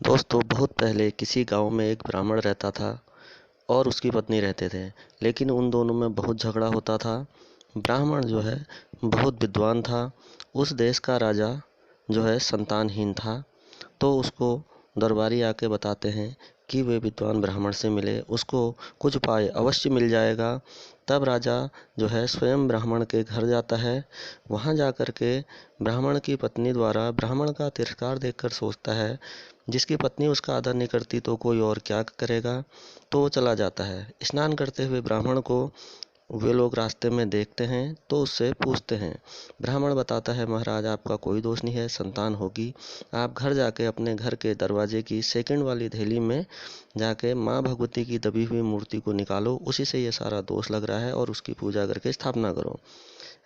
दोस्तों, बहुत पहले किसी गांव में एक ब्राह्मण रहता था और उसकी पत्नी रहते थे। लेकिन उन दोनों में बहुत झगड़ा होता था। ब्राह्मण जो है बहुत विद्वान था। उस देश का राजा जो है संतानहीन था। तो उसको दरबारी आके बताते हैं कि वे विद्वान ब्राह्मण से मिले, उसको कुछ उपाय अवश्य मिल जाएगा। तब राजा जो है स्वयं ब्राह्मण के घर जाता है। वहाँ जाकर के ब्राह्मण की पत्नी द्वारा ब्राह्मण का तिरस्कार देखकर सोचता है, जिसकी पत्नी उसका आदर नहीं करती तो कोई और क्या करेगा। तो वो चला जाता है। स्नान करते हुए ब्राह्मण को वे लोग रास्ते में देखते हैं तो उससे पूछते हैं। ब्राह्मण बताता है, महाराज आपका कोई दोष नहीं है, संतान होगी। आप घर जाके अपने घर के दरवाजे की सेकंड वाली धेली में जाके माँ भगवती की दबी हुई मूर्ति को निकालो, उसी से ये सारा दोष लग रहा है, और उसकी पूजा करके स्थापना करो।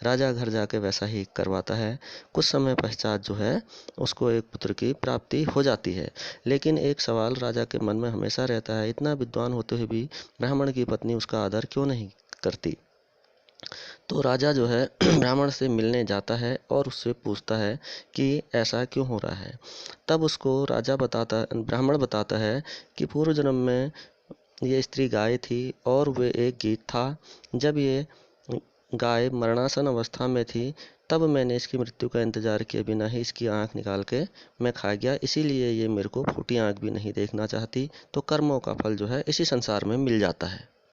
राजा घर जाके वैसा ही करवाता है। कुछ समय पश्चात जो है उसको एक पुत्र की प्राप्ति हो जाती है। लेकिन एक सवाल राजा के मन में हमेशा रहता है, इतना विद्वान होते हुए भी ब्राह्मण की पत्नी उसका आदर क्यों नहीं करती। तो राजा जो है ब्राह्मण से मिलने जाता है और उससे पूछता है कि ऐसा क्यों हो रहा है। तब उसको ब्राह्मण बताता है कि पूर्व जन्म में ये स्त्री गाय थी और वे एक गीत था। जब ये गाय मरणासन अवस्था में थी तब मैंने इसकी मृत्यु का इंतजार किए बिना ही इसकी आंख निकाल के मैं खा गया, इसीलिए ये मेरे को फूटी आंख भी नहीं देखना चाहती। तो कर्मों का फल जो है इसी संसार में मिल जाता है।